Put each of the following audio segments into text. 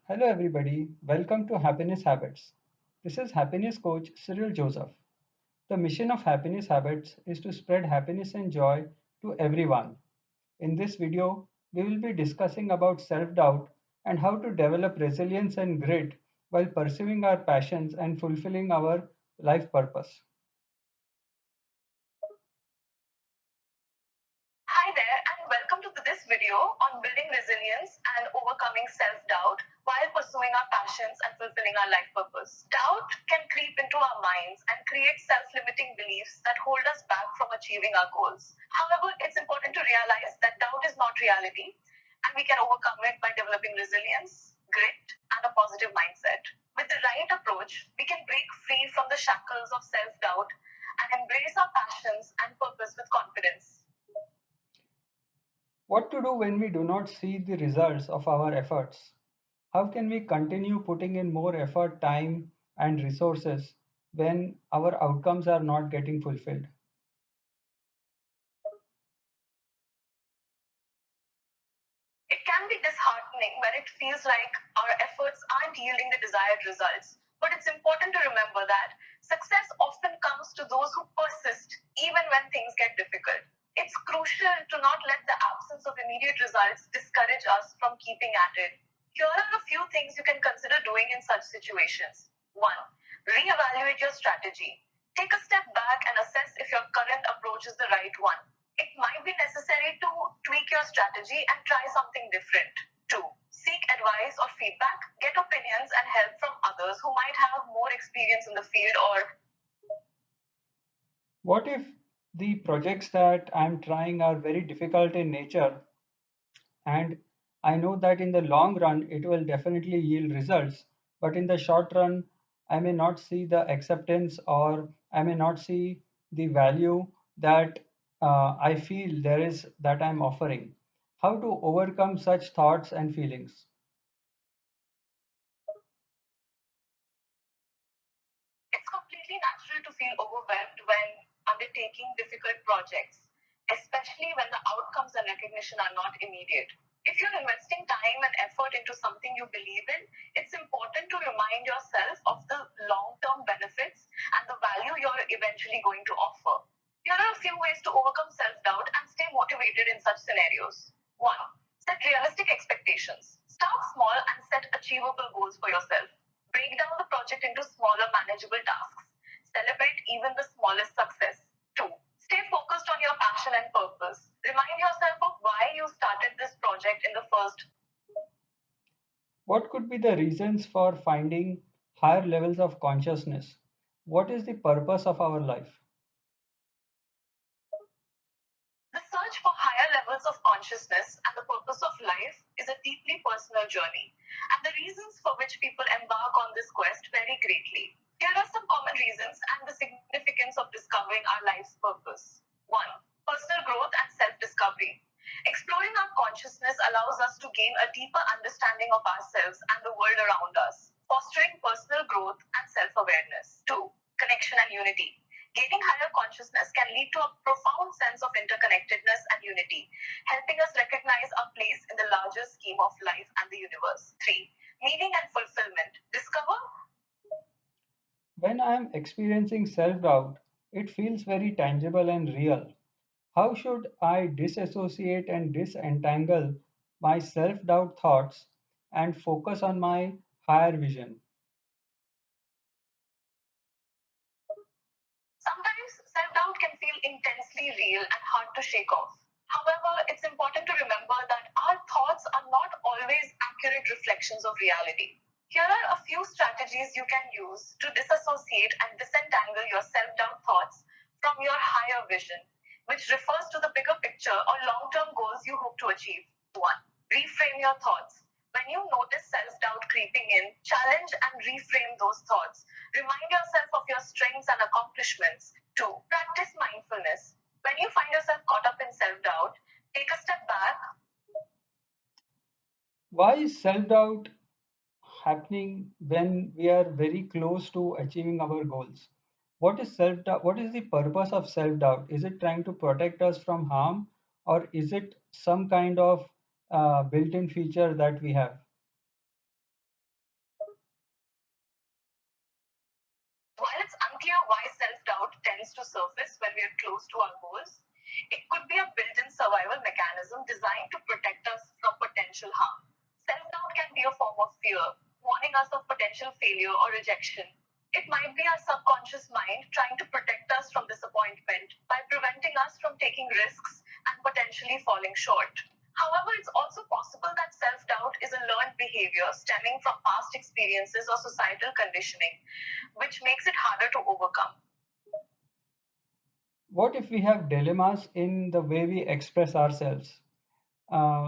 Hello, everybody. Welcome to Happiness Habits. This is Happiness Coach Cyril Joseph. The mission of Happiness Habits is to spread happiness and joy to everyone. In this video, we will be discussing about self-doubt and how to develop resilience and grit while pursuing our passions and fulfilling our life purpose. Hi there, and welcome to this video on building resilience and overcoming self doubt while pursuing our passions and fulfilling our life purpose. Doubt can creep into our minds and create self limiting beliefs that hold us back from achieving our goals. However, it's important to realize that doubt is not reality, and we can overcome it by developing resilience, grit, and a positive mindset. With the right approach, we can break free from the shackles of self doubt and embrace our passions and purpose with confidence. What to do when we do not see the results of our efforts? How can we continue putting in more effort, time, and resources when our outcomes are not getting fulfilled? It can be disheartening when it feels like our efforts aren't yielding the desired results. But it's important to remember that success often comes to those who persist even when things get difficult. It's crucial to not let the absence of immediate results discourage us from keeping at it. Here are a few things you can consider doing in such situations. 1. Reevaluate your strategy. Take a step back and assess if your current approach is the right one. It might be necessary to tweak your strategy and try something different. 2. Seek advice or feedback, get opinions and help from others who might have more experience in the field or What if the projects that I'm trying are very difficult in nature and I know that in the long run it will definitely yield results, but in the short run I may not see the acceptance or I may not see the value that I feel there is that I'm offering. How to overcome such thoughts and feelings? It's completely natural to feel overwhelmed when undertaking difficult projects, especially when the outcomes and recognition are not immediate. If you're investing time and effort into something you believe in, it's important to remind yourself of the long term benefits and the value you're eventually going to offer. Here are a few ways to overcome self doubt and stay motivated in such scenarios. 1. Set realistic expectations. Start small and set achievable goals for yourself. Break down the project into smaller, manageable tasks. Celebrate even the smallest success. 2. Stay focused on your passion and purpose. Remind yourself of why you started this project in the first. What could be the reasons for finding higher levels of consciousness? What is the purpose of our life? The search for higher levels of consciousness and the purpose of life is a deeply personal journey, and the reasons for which people embark on this quest vary greatly. Here are some common reasons and the significance of discovering our life's purpose. 1. Personal growth and self discovery. Exploring our consciousness allows us to gain a deeper understanding of ourselves and the world around us, fostering personal growth and self awareness. 2. Connection and unity. Gaining higher consciousness can lead to a profound sense of interconnectedness and unity, helping us recognize our place in the larger scheme of life and the universe. 3. Meaning and fulfillment. Discover. When I am experiencing self doubt, it feels very tangible and real. How should I disassociate and disentangle my self doubt thoughts and focus on my higher vision? Sometimes self doubt can feel intensely real and hard to shake off. However, it's important to remember that our thoughts are not always accurate reflections of reality. Here are a few strategies you can use to disassociate and disentangle your self doubt thoughts from your higher vision, which refers to the bigger picture or long term goals you hope to achieve. 1. Reframe your thoughts. When you notice self doubt creeping in, challenge and reframe those thoughts. Remind yourself of your strengths and accomplishments. 2. Practice mindfulness. When you find yourself caught up in self doubt, take a step back. Why is self doubt happening when we are very close to achieving our goals? What is self doubt? What is the purpose of self doubt? Is it trying to protect us from harm, or is it some kind of built in feature that we have? tends to surface when we are close to our goals. It could be a built in survival mechanism designed to protect us from potential harm. Self doubt can be a form of fear, warning us of potential failure or rejection. It might be our subconscious mind trying to protect us from disappointment by preventing us from taking risks and potentially falling short. However, it's also possible that self doubt is a learned behavior stemming from past experiences or societal conditioning, which makes it harder to overcome. What if we have dilemmas in the way we express ourselves?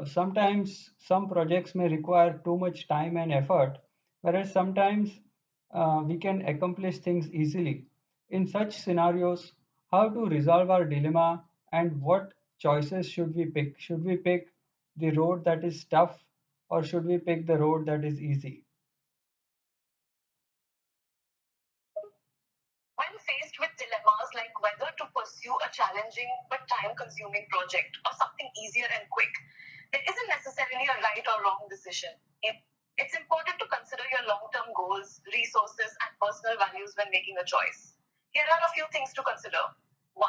Sometimes some projects may require too much time and effort, whereas sometimes we can accomplish things easily. In such scenarios, how to resolve our dilemma and what choices should we pick? Should we pick the road that is tough or should we pick the road that is easy? When faced with dilemmas like whether to pursue a challenging but time consuming project or something easier and quick, there isn't necessarily a right or wrong decision. It's important to consider your long term goals, resources, and personal values when making a choice. Here are a few things to consider. 1.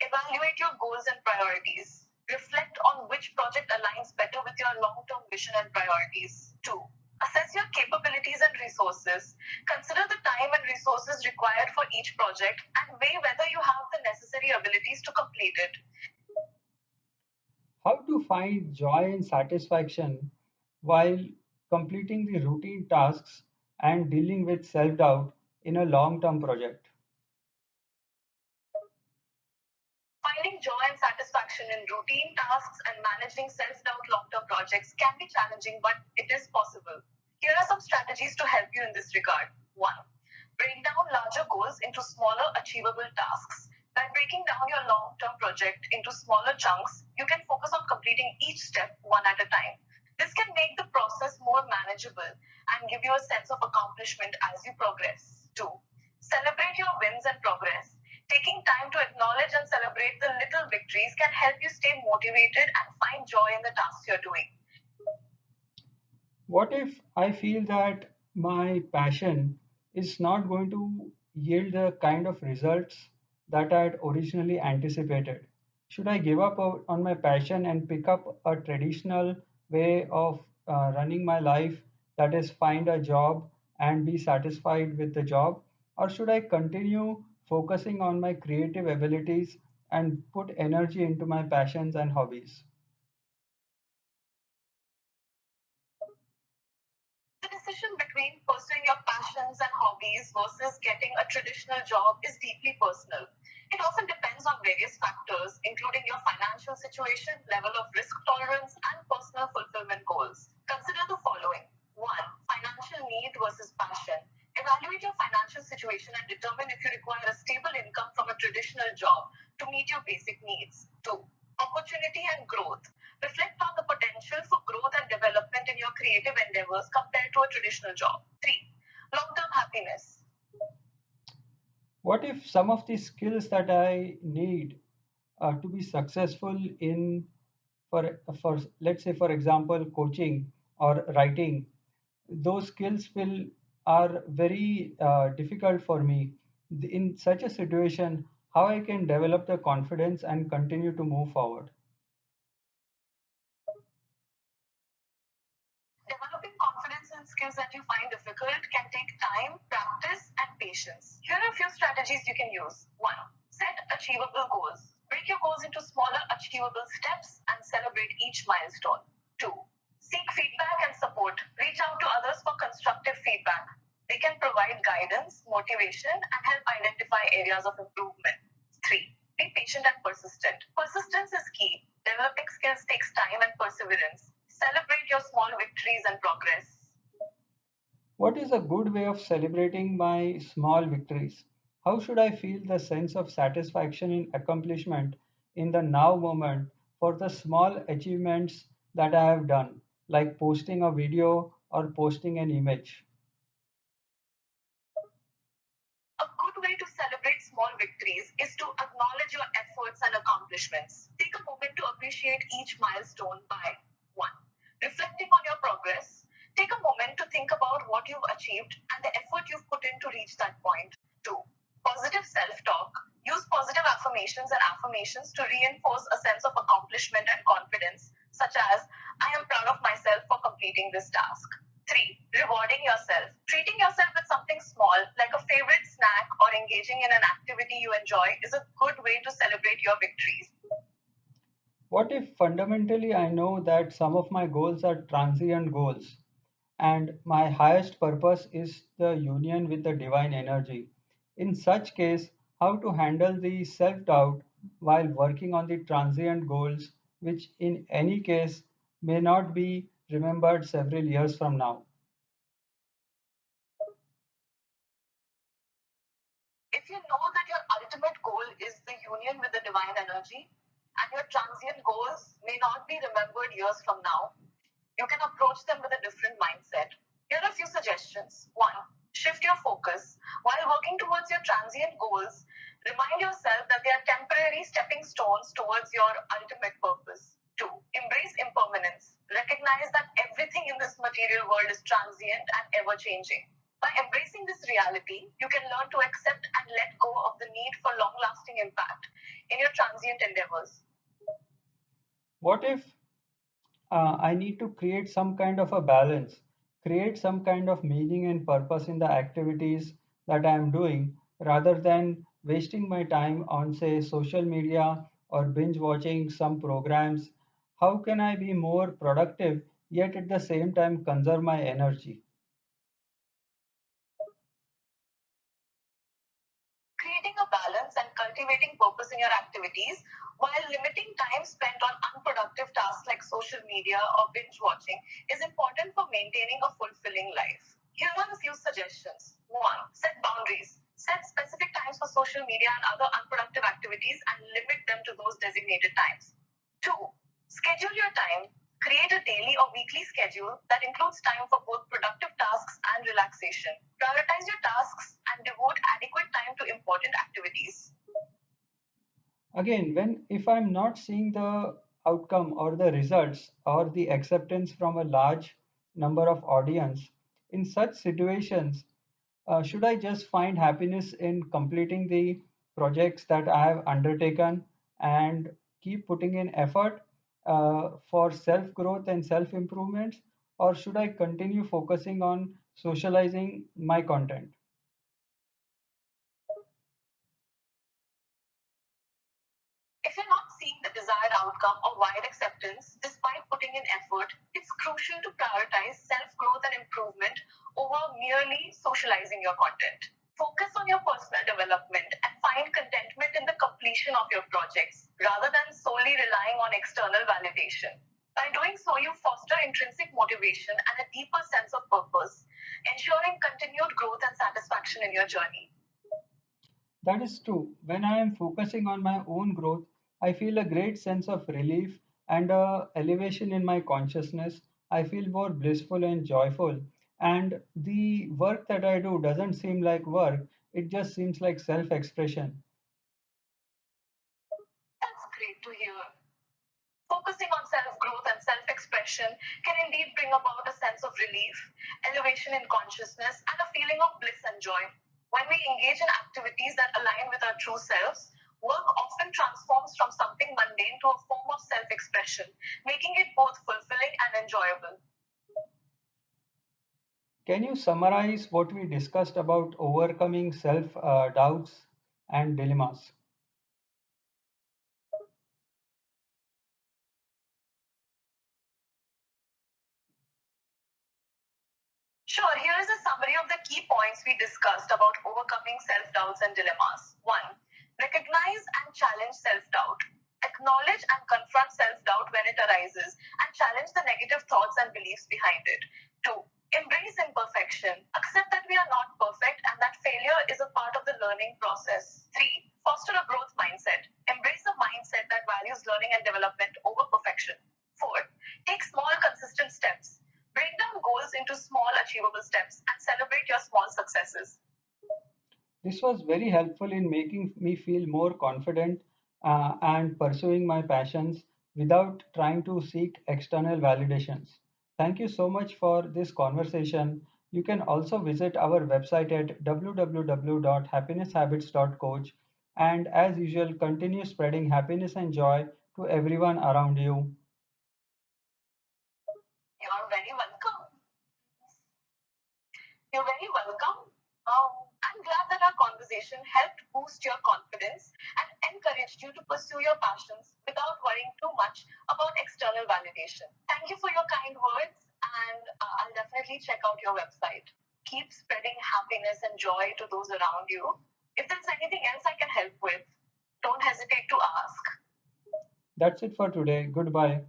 Evaluate your goals and priorities. Reflect on which project aligns better with your long term vision and priorities. 2. Assess your capabilities and resources. Consider the time and resources required for each project and weigh whether you have the necessary abilities to complete it. How to find joy and satisfaction while completing the routine tasks and dealing with self doubt in a long term project? Finding joy and satisfaction in routine tasks and managing self doubt long term projects can be challenging, but it is possible. Here are some strategies to help you in this regard. 1. Break down larger goals into smaller, achievable tasks. By breaking down your long term project into smaller chunks, you can focus on completing each step one at a time. This can make the process more manageable and give you a sense of accomplishment as you progress. 2. Celebrate your wins and progress. Taking time to acknowledge and celebrate the little victories can help you stay motivated and find joy in the tasks you're doing. What if I feel that my passion is not going to yield the kind of results that I had originally anticipated? Should I give up on my passion and pick up a traditional way of running my life, that is, find a job and be satisfied with the job? Or should I continue focusing on my creative abilities and put energy into my passions and hobbies? The decision between pursuing your passions and hobbies versus getting a traditional job is deeply personal. It often depends on various factors, including your financial situation, level of risk tolerance, and personal fulfillment goals. Consider the following: 1. Financial need versus passion. Evaluate your financial situation and determine if you require a stable income from a traditional job to meet your basic needs. 2. Opportunity and growth. Reflect on the potential for growth and development in your creative endeavors compared to a traditional job. 3. Long term happiness. What if some of the skills that I need to be successful in, for let's say for example coaching or writing, those skills will are very difficult for me. In such a situation, how I can develop the confidence and continue to move forward? Developing confidence in skills that you find difficult can take time, practice, and patience. Here are a few strategies you can use. 1. Set achievable goals. Break your goals into smaller, achievable steps and celebrate each milestone. 2. Seek feedback and support. Reach out to others for constructive feedback. They can provide guidance, motivation, and help identify areas of improvement. 3. Be patient and persistent. Persistence is key. Developing skills takes time and perseverance. Celebrate your small victories and progress. What is a good way of celebrating my small victories? How should I feel the sense of satisfaction in accomplishment in the now moment for the small achievements that I have done, like posting a video or posting an image? A good way to celebrate small victories is to acknowledge your efforts and accomplishments. Take a moment to appreciate each milestone by 1. Reflecting on your progress. Take a moment to think about what you've achieved and the effort you've put in to reach that point. 2. Positive self talk. Use affirmations to reinforce a sense of accomplishment and confidence, such as, I am proud of myself for completing this task. 3. Rewarding yourself. Treating yourself with something small, like a favorite snack or engaging in an activity you enjoy, is a good way to celebrate your victories. What if fundamentally I know that some of my goals are transient goals and my highest purpose is the union with the divine energy? In such case, how to handle the self-doubt while working on the transient goals, which in any case may not be remembered several years from If you know that your ultimate goal is the union with the divine energy, and your transient goals may not be remembered years from now, you can approach them with a different mindset. Here are a few suggestions. 1. Shift your focus. While working towards your transient goals, remind yourself that they are temporary stepping stones towards your ultimate purpose. 2. Embrace impermanence. Recognize that everything in this material world is transient and ever changing. By embracing this reality, you can learn to accept and let go of the need for long lasting impact in your transient endeavors. What if I need to create some kind of a balance, create some kind of meaning and purpose in the activities that I am doing rather than wasting my time on, say, social media or binge watching some programs? How can I be more productive yet at the same time conserve my energy? Creating a balance and cultivating purpose in your activities while limiting time spent on unproductive tasks like social media or binge watching is important for maintaining a fulfilling life. Here are a few suggestions. 1. Set boundaries. Set specific times for social media and other unproductive activities and limit them to those designated times. 2. Schedule your time. Create a daily or weekly schedule that includes time for both productive tasks and relaxation. Prioritize your tasks and devote adequate time to important activities. Again, when if I'm not seeing the outcome or the results or the acceptance from a large number of audience, in such situations, should I just find happiness in completing the projects that I have undertaken and keep putting in effort for self growth and self improvements, or should I continue focusing on socializing my content? If you're not seeing the desired outcome or wide acceptance despite putting in effort, it's crucial to prioritize self growth and improvement over merely socializing your content. Focus on your personal development and find contentment in the completion of your projects rather than solely relying on external validation. By doing so, you foster intrinsic motivation and a deeper sense of purpose, ensuring continued growth and satisfaction in your journey. That is true. When I am focusing on my own growth, I feel a great sense of relief and a elevation in my consciousness. I feel more blissful and joyful. And the work that I do doesn't seem like work, it just seems like self expression. That's great to hear. Focusing on self growth and self expression can indeed bring about a sense of relief, elevation in consciousness, and a feeling of bliss and joy. When we engage in activities that align with our true selves, work often transforms from something mundane to a form of self expression, making it both fulfilling and enjoyable. Can you summarize what we discussed about overcoming self doubts and dilemmas? Sure, here is a summary of the key points we discussed about overcoming self doubts and dilemmas. 1. Recognize and challenge self doubt. Acknowledge and confront self doubt when it arises and challenge the negative thoughts and beliefs behind it. 2. Embrace imperfection. Accept that we are not perfect and that failure is a part of the learning process. 3. Foster a growth mindset. Embrace a mindset that values learning and development over perfection. 4. Take small, consistent steps. Break down goals into small, achievable steps and celebrate your small successes. This was very helpful in making me feel more confident and pursuing my passions without trying to seek external validations. Thank you so much for this conversation. You can also visit our website at www.happinesshabits.coach And as usual, continue spreading happiness and joy to everyone around you. You're very welcome. You're very welcome. I'm glad that our conversation helped boost your confidence and encouraged you to pursue your passions without worrying too much about external validation. Thank you for your kind words, and I'll definitely check out your website. Keep spreading happiness and joy to those around you. If there's anything else I can help with, don't hesitate to ask. That's it for today. Goodbye.